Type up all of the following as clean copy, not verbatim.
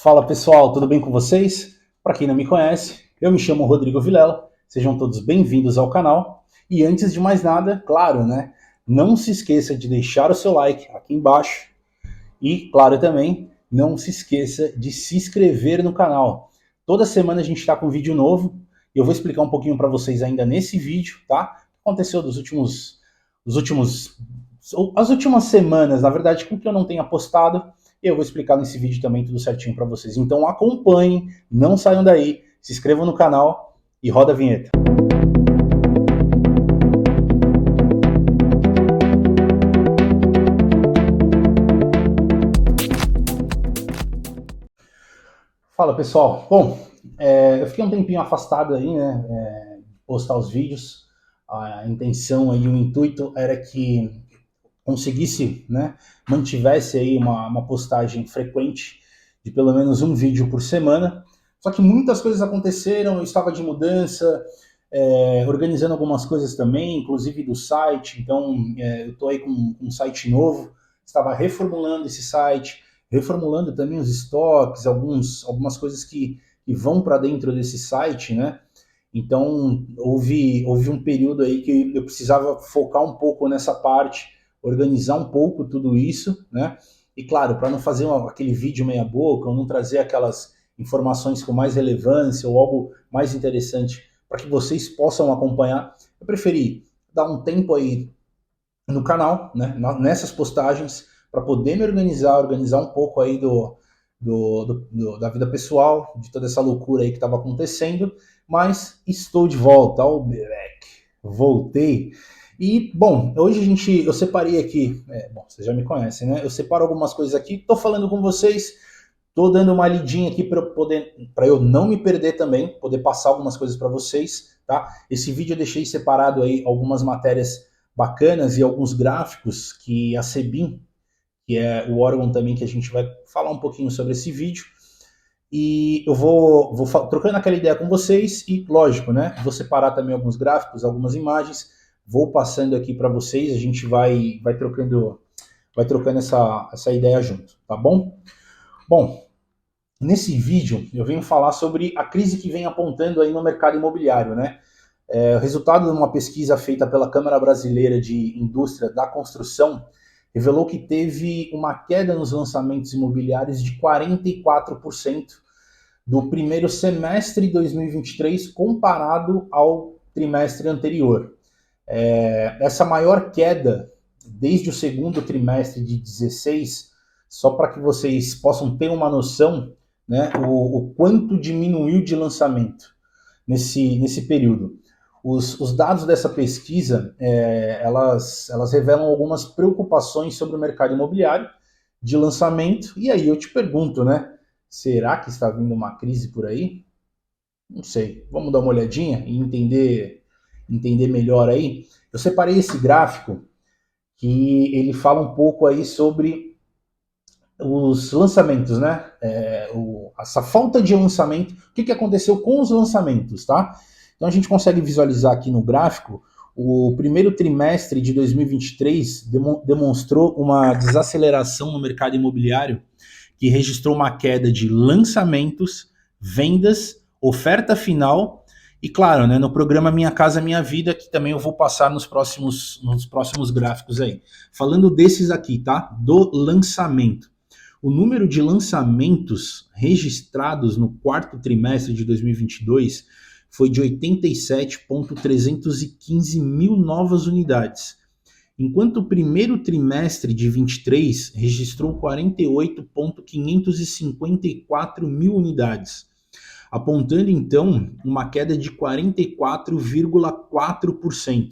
Fala pessoal, tudo bem com vocês? Para quem não me conhece, eu me chamo Rodrigo Vilela, sejam todos bem-vindos ao canal. E antes de mais nada, claro, né? Não se esqueça de deixar o seu like aqui embaixo e, claro, também não se esqueça de se inscrever no canal. Toda semana a gente está com um vídeo novo e eu vou explicar um pouquinho para vocês ainda nesse vídeo, tá? O que aconteceu as últimas semanas, na verdade, com que eu não tenha postado. Eu vou explicar nesse vídeo também tudo certinho para vocês. Então acompanhem, não saiam daí, se inscrevam no canal e roda a vinheta. Fala pessoal, bom, eu fiquei um tempinho afastado aí, né, postar os vídeos. A intenção aí, o intuito era que conseguisse, né, mantivesse aí uma postagem frequente de pelo menos um vídeo por semana. Só que muitas coisas aconteceram, eu estava de mudança, organizando algumas coisas também, inclusive do site. Então eu estou aí com um site novo, estava reformulando esse site, reformulando também os estoques, algumas coisas que vão para dentro desse site, né? Então houve um período aí que eu precisava focar um pouco nessa parte, organizar um pouco tudo isso, né? E claro, para não fazer aquele vídeo meia boca, ou não trazer aquelas informações com mais relevância ou algo mais interessante para que vocês possam acompanhar, eu preferi dar um tempo aí no canal, né, nessas postagens, para poder me organizar um pouco aí da vida pessoal, de toda essa loucura aí que estava acontecendo, mas estou de volta, ao back, voltei. E, bom, hoje eu separei aqui, bom, vocês já me conhecem, né? Eu separo algumas coisas aqui, estou falando com vocês, estou dando uma lidinha aqui para eu não me perder também, poder passar algumas coisas para vocês, tá? Esse vídeo eu deixei separado aí algumas matérias bacanas e alguns gráficos que a Sebin, que é o órgão também que a gente vai falar um pouquinho sobre esse vídeo, e eu vou trocando aquela ideia com vocês e, lógico, né, vou separar também alguns gráficos, algumas imagens, vou passando aqui para vocês, a gente vai trocando essa ideia junto, tá bom? Bom, nesse vídeo eu venho falar sobre a crise que vem apontando aí no mercado imobiliário, né? O resultado de uma pesquisa feita pela Câmara Brasileira de Indústria da Construção revelou que teve uma queda nos lançamentos imobiliários de 44% do primeiro semestre de 2023 comparado ao trimestre anterior. Essa maior queda desde o segundo trimestre de 16, só para que vocês possam ter uma noção, né, o quanto diminuiu de lançamento nesse período. Os dados dessa pesquisa, elas revelam algumas preocupações sobre o mercado imobiliário de lançamento. E aí eu te pergunto, né? Será que está vindo uma crise por aí? Não sei. Vamos dar uma olhadinha e entender melhor aí. Eu separei esse gráfico que ele fala um pouco aí sobre os lançamentos, né? Essa falta de lançamento, o que aconteceu com os lançamentos, tá? Então a gente consegue visualizar aqui no gráfico, o primeiro trimestre de 2023 demonstrou uma desaceleração no mercado imobiliário, que registrou uma queda de lançamentos, vendas, oferta final e, claro, né, no programa Minha Casa Minha Vida, que também eu vou passar nos próximos gráficos aí. Falando desses aqui, tá? Do lançamento. O número de lançamentos registrados no quarto trimestre de 2022 foi de 87.315 mil novas unidades, enquanto o primeiro trimestre de 23 registrou 48.554 mil unidades, apontando então uma queda de 44,4%.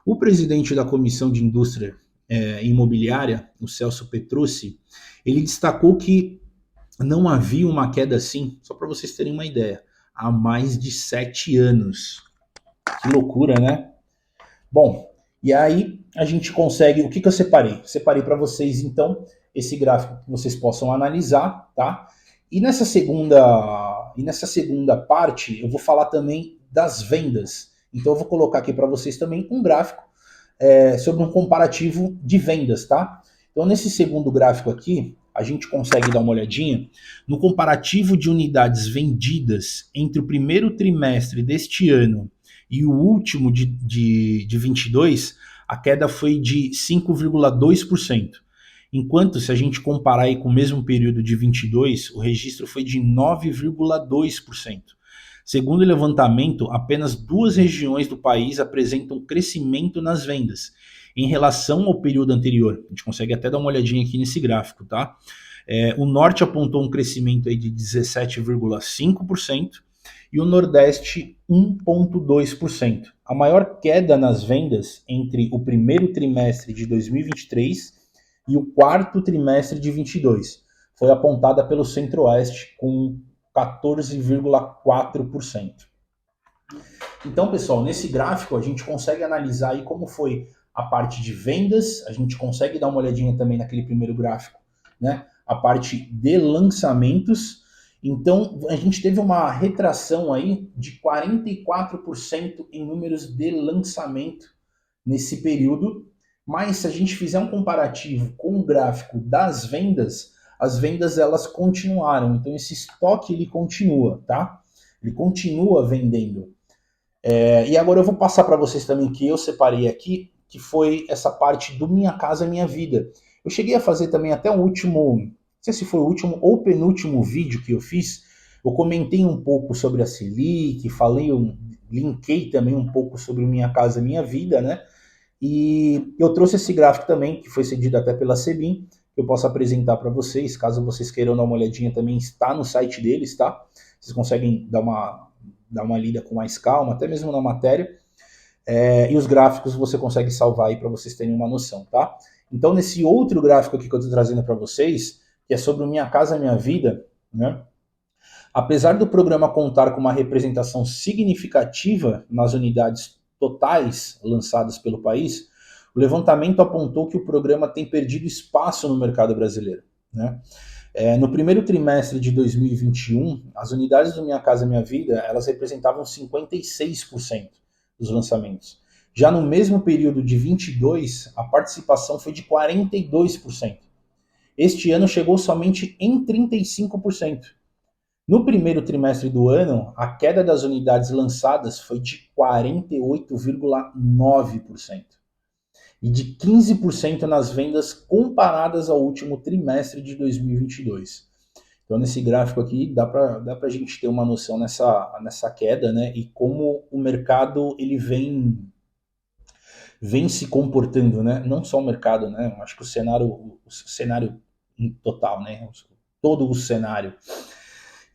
O presidente da Comissão de Indústria Imobiliária, o Celso Petrucci, ele destacou que não havia uma queda assim, só para vocês terem uma ideia, há mais de 7 anos. Que loucura, né? Bom, e aí a gente consegue... O que eu separei? Separei para vocês, então, esse gráfico que vocês possam analisar, tá? E nessa segunda parte, eu vou falar também das vendas. Então eu vou colocar aqui para vocês também um gráfico sobre um comparativo de vendas, tá? Então, nesse segundo gráfico aqui, a gente consegue dar uma olhadinha no comparativo de unidades vendidas entre o primeiro trimestre deste ano e o último de 22, a queda foi de 5,2%. Enquanto, se a gente comparar aí com o mesmo período de 22, o registro foi de 9,2%. Segundo o levantamento, apenas 2 regiões do país apresentam crescimento nas vendas em relação ao período anterior. A gente consegue até dar uma olhadinha aqui nesse gráfico, tá? O Norte apontou um crescimento aí de 17,5% e o Nordeste 1,2%. A maior queda nas vendas entre o primeiro trimestre de 2023 e o quarto trimestre de 22 foi apontada pelo Centro-Oeste com 14,4%. Então, pessoal, nesse gráfico a gente consegue analisar aí como foi a parte de vendas, a gente consegue dar uma olhadinha também naquele primeiro gráfico, né? A parte de lançamentos. Então, a gente teve uma retração aí de 44% em números de lançamento nesse período, mas se a gente fizer um comparativo com o gráfico das vendas, as vendas elas continuaram, então esse estoque ele continua, tá? Ele continua vendendo. E agora eu vou passar para vocês também que eu separei aqui, que foi essa parte do Minha Casa Minha Vida. Eu cheguei a fazer também até o último, não sei se foi o último ou penúltimo vídeo que eu fiz, eu comentei um pouco sobre a Selic, linkei também um pouco sobre Minha Casa Minha Vida, né? E eu trouxe esse gráfico também, que foi cedido até pela Sebim, que eu posso apresentar para vocês, caso vocês queiram dar uma olhadinha também, está no site deles, tá? Vocês conseguem dar uma lida com mais calma, até mesmo na matéria. E os gráficos você consegue salvar aí para vocês terem uma noção, tá? Então, nesse outro gráfico aqui que eu estou trazendo para vocês, que é sobre o Minha Casa Minha Vida, né? Apesar do programa contar com uma representação significativa nas unidades totais lançadas pelo país, o levantamento apontou que o programa tem perdido espaço no mercado brasileiro, né? No primeiro trimestre de 2021, as unidades do Minha Casa Minha Vida, elas representavam 56% dos lançamentos. Já no mesmo período de 22, a participação foi de 42%. Este ano chegou somente em 35%. No primeiro trimestre do ano, a queda das unidades lançadas foi de 48,9% e de 15% nas vendas comparadas ao último trimestre de 2022. Então, nesse gráfico aqui, dá para a gente ter uma noção nessa queda, né? E como o mercado ele vem se comportando, né? Não só o mercado, né? Acho que o cenário em total, né? Todo o cenário.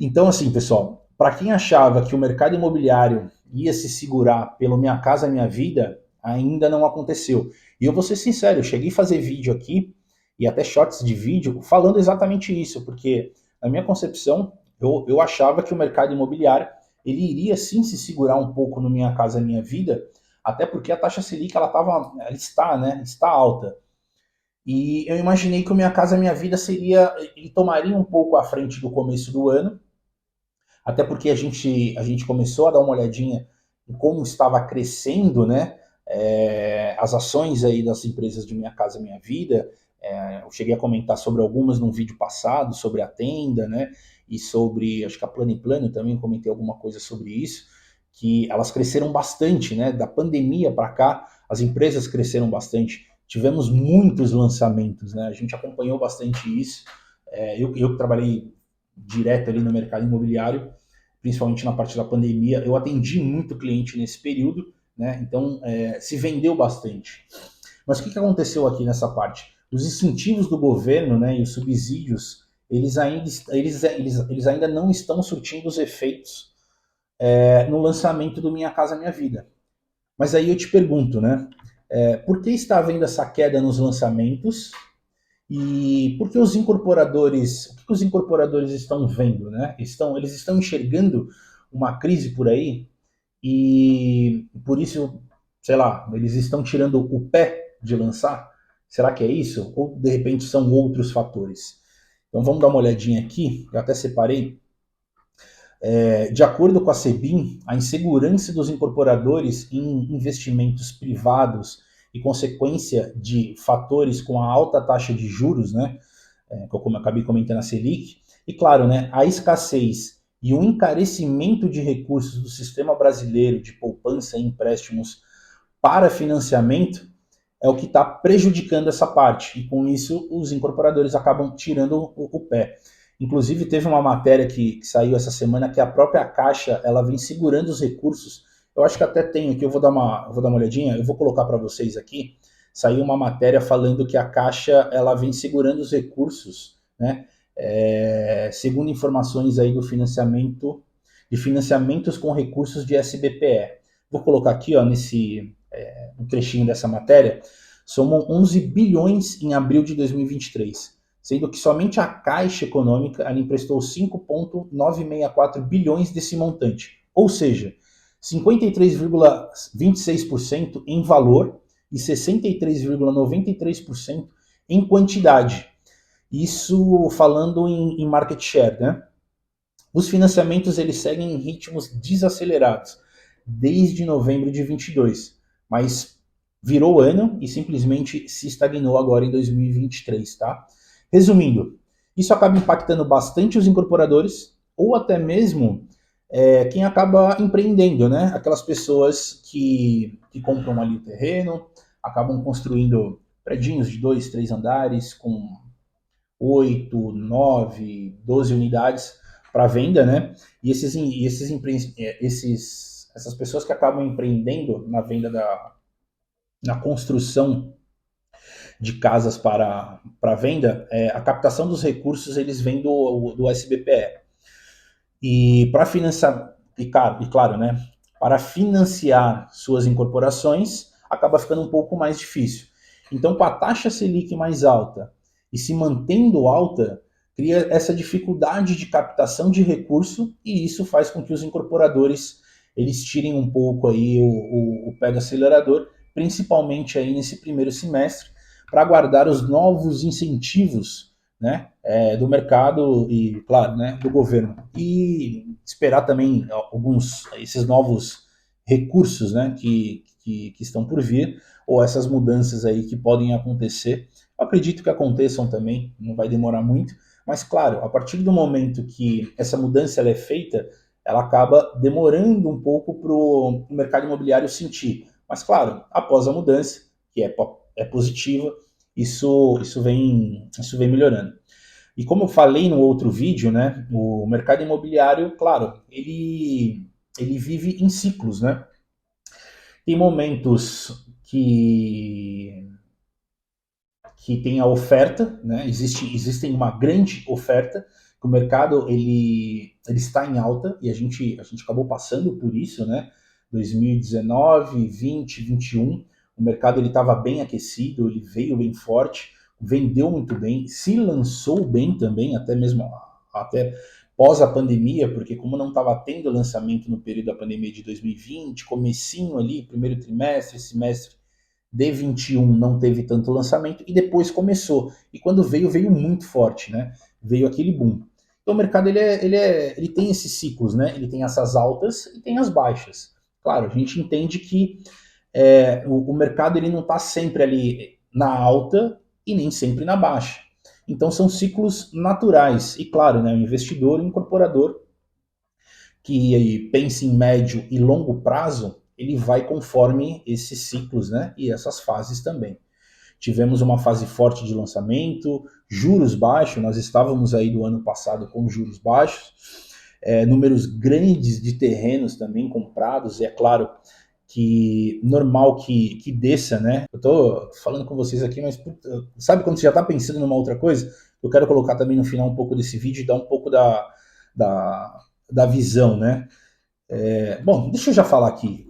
Então, assim, pessoal, para quem achava que o mercado imobiliário ia se segurar pelo Minha Casa Minha Vida, ainda não aconteceu. E eu vou ser sincero, eu cheguei a fazer vídeo aqui, e até shorts de vídeo, falando exatamente isso, porque na minha concepção, eu achava que o mercado imobiliário ele iria sim se segurar um pouco no Minha Casa Minha Vida, até porque a taxa Selic está alta. E eu imaginei que o Minha Casa Minha Vida ele tomaria um pouco à frente do começo do ano, até porque a gente começou a dar uma olhadinha em como estava crescendo, né, as ações aí das empresas de Minha Casa Minha Vida. Eu cheguei a comentar sobre algumas num vídeo passado, sobre a Tenda, né, e sobre, acho que a Plano e Plano também comentei alguma coisa sobre isso, que elas cresceram bastante, né, da pandemia para cá, as empresas cresceram bastante, tivemos muitos lançamentos, né, a gente acompanhou bastante isso. Eu que trabalhei direto ali no mercado imobiliário, principalmente na parte da pandemia, eu atendi muito cliente nesse período, né? Então se vendeu bastante. Mas o que aconteceu aqui nessa parte? Os incentivos do governo, né, e os subsídios, eles ainda não estão surtindo os efeitos no lançamento do Minha Casa Minha Vida. Mas aí eu te pergunto, né? Por que está havendo essa queda nos lançamentos? E por que o que os incorporadores estão vendo, né? Eles estão enxergando uma crise por aí e por isso, sei lá, eles estão tirando o pé de lançar? Será que é isso? Ou de repente são outros fatores? Então vamos dar uma olhadinha aqui, eu até separei. De acordo com a Sebim, a insegurança dos incorporadores em investimentos privados e consequência de fatores com a alta taxa de juros, né, que eu acabei comentando a Selic, e claro, né, a escassez e o encarecimento de recursos do sistema brasileiro de poupança e empréstimos para financiamento é o que está prejudicando essa parte, e com isso os incorporadores acabam tirando o pé. Inclusive teve uma matéria que saiu essa semana que a própria Caixa ela vem segurando os recursos. Eu acho que até tenho aqui, eu vou dar uma olhadinha, eu vou colocar para vocês aqui. Saiu uma matéria falando que a Caixa ela vem segurando os recursos, né? Segundo informações aí do financiamento, de financiamentos com recursos de SBPE. Vou colocar aqui, ó, um trechinho dessa matéria. Somam 11 bilhões em abril de 2023, sendo que somente a Caixa Econômica ela emprestou 5,964 bilhões desse montante, ou seja, 53,26% em valor e 63,93% em quantidade. Isso falando em market share, né? Os financiamentos eles seguem em ritmos desacelerados desde novembro de 22, mas virou ano e simplesmente se estagnou agora em 2023, tá? Resumindo, isso acaba impactando bastante os incorporadores ou até mesmo quem acaba empreendendo, né? Aquelas pessoas que compram ali o terreno, acabam construindo predinhos de 2, 3 andares com 8, 9, 12 unidades para venda, né? E essas pessoas que acabam empreendendo na venda na construção de casas para venda, a captação dos recursos eles vêm do SBPE. E para financiar, e claro, né? Para financiar suas incorporações, acaba ficando um pouco mais difícil. Então, com a taxa Selic mais alta e se mantendo alta, cria essa dificuldade de captação de recurso e isso faz com que os incorporadores eles tirem um pouco aí o pé do acelerador, principalmente aí nesse primeiro semestre, para aguardar os novos incentivos, né, do mercado e, claro, né, do governo. E esperar também esses novos recursos, né, que estão por vir, ou essas mudanças aí que podem acontecer. Eu acredito que aconteçam também, não vai demorar muito, mas claro, a partir do momento que essa mudança ela é feita, ela acaba demorando um pouco para o mercado imobiliário sentir. Mas claro, após a mudança, que é positiva, isso vem melhorando. E como eu falei no outro vídeo, né, o mercado imobiliário, claro, ele vive em ciclos, né? Tem momentos que tem a oferta, né? Existem uma grande oferta, que o mercado ele está em alta e a gente acabou passando por isso, né? 2019, 20, 21, o mercado ele estava bem aquecido, ele veio bem forte, vendeu muito bem, se lançou bem também, até pós a pandemia, porque como não estava tendo lançamento no período da pandemia de 2020, comecinho ali, primeiro trimestre, semestre de 21 não teve tanto lançamento e depois começou. E quando veio muito forte, né? Veio aquele boom. Então o mercado ele tem esses ciclos, né? Ele tem essas altas e tem as baixas. Claro, a gente entende que o mercado ele não está sempre ali na alta e nem sempre na baixa. Então são ciclos naturais. E claro, né, o investidor, o incorporador que pensa em médio e longo prazo, ele vai conforme esses ciclos, né? E essas fases também. Tivemos uma fase forte de lançamento, juros baixos, nós estávamos aí do ano passado com juros baixos, números grandes de terrenos também comprados, e é claro que normal que desça, né? Eu tô falando com vocês aqui, mas sabe quando você já está pensando numa outra coisa? Eu quero colocar também no final um pouco desse vídeo e dar um pouco da visão, né? Bom, deixa eu já falar aqui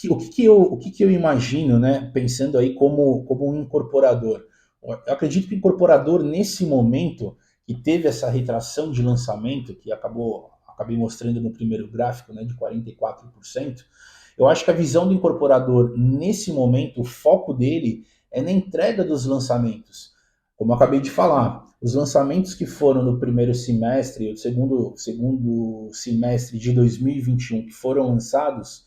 o que eu imagino, né? Pensando aí como um incorporador. Eu acredito que o incorporador nesse momento que teve essa retração de lançamento que acabei mostrando no primeiro gráfico, né, de 44%. Eu acho que a visão do incorporador nesse momento, o foco dele é na entrega dos lançamentos. Como eu acabei de falar, os lançamentos que foram no primeiro semestre, o segundo semestre de 2021, que foram lançados,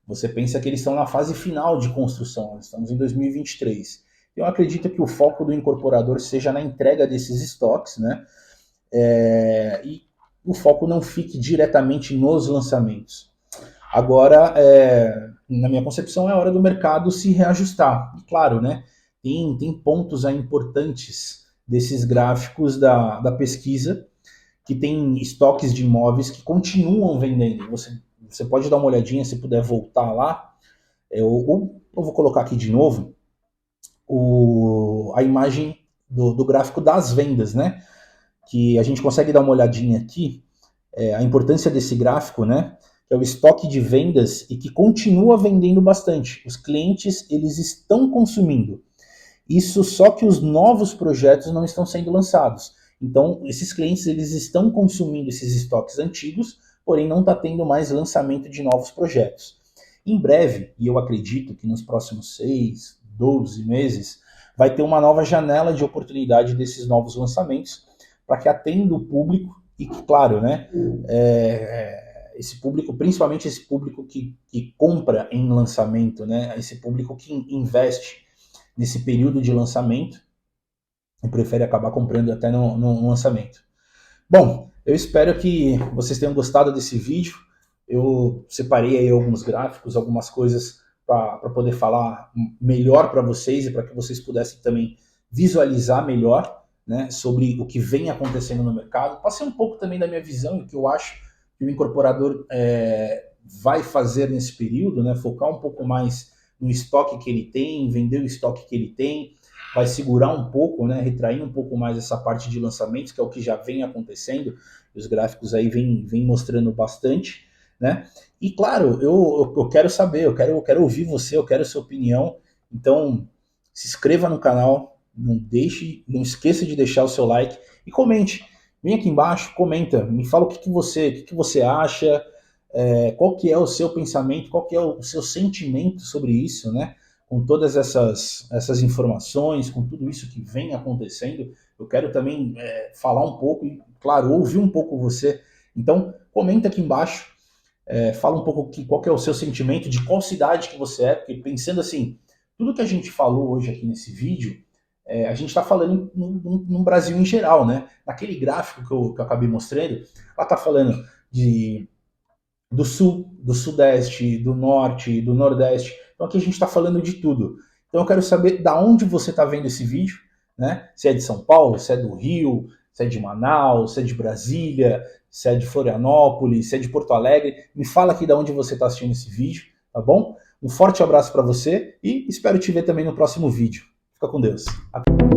você pensa que eles estão na fase final de construção, nós estamos em 2023. Eu acredito que o foco do incorporador seja na entrega desses estoques, né? E o foco não fique diretamente nos lançamentos. Agora, na minha concepção, é hora do mercado se reajustar. E claro, né? Tem pontos aí importantes desses gráficos da pesquisa, que tem estoques de imóveis que continuam vendendo. Você pode dar uma olhadinha, se puder voltar lá. Eu vou colocar aqui de novo a imagem do gráfico das vendas, né? Que a gente consegue dar uma olhadinha aqui, a importância desse gráfico, né? Que é o estoque de vendas e que continua vendendo bastante. Os clientes, eles estão consumindo. Isso só que os novos projetos não estão sendo lançados. Então, esses clientes, eles estão consumindo esses estoques antigos, porém não está tendo mais lançamento de novos projetos. Em breve, e eu acredito que nos próximos 6, 12 meses, vai ter uma nova janela de oportunidade desses novos lançamentos, para que atenda o público e que, claro, né, esse público, principalmente esse público que compra em lançamento, né, esse público que investe nesse período de lançamento e prefere acabar comprando até no lançamento. Bom, eu espero que vocês tenham gostado desse vídeo. Eu separei aí alguns gráficos, algumas coisas para poder falar melhor para vocês e para que vocês pudessem também visualizar melhor, né, sobre o que vem acontecendo no mercado. Passei um pouco também da minha visão e o que eu acho que o incorporador vai fazer nesse período, né, focar um pouco mais no estoque que ele tem, vender o estoque que ele tem, vai segurar um pouco, né, retrair um pouco mais essa parte de lançamentos, que é o que já vem acontecendo, os gráficos aí vem mostrando bastante, né, e claro, eu quero saber, eu quero ouvir você, eu quero a sua opinião, então se inscreva no canal, não esqueça de deixar o seu like e comente, vem aqui embaixo, comenta, me fala o que você acha, qual que é o seu pensamento, qual que é o seu sentimento sobre isso, né? Com todas essas informações, com tudo isso que vem acontecendo, eu quero também falar um pouco e, claro, ouvir um pouco você. Então, comenta aqui embaixo, fala um pouco qual que é o seu sentimento, de qual cidade que você é, porque pensando assim, tudo que a gente falou hoje aqui nesse vídeo, a gente está falando no Brasil em geral, né? Naquele gráfico que eu acabei mostrando, ela está falando do sul, do sudeste, do norte, do nordeste. Então aqui a gente está falando de tudo. Então eu quero saber da onde você está vendo esse vídeo, né? Se é de São Paulo, se é do Rio, se é de Manaus, se é de Brasília, se é de Florianópolis, se é de Porto Alegre. Me fala aqui da onde você está assistindo esse vídeo, tá bom? Um forte abraço para você e espero te ver também no próximo vídeo. Fica com Deus. Até.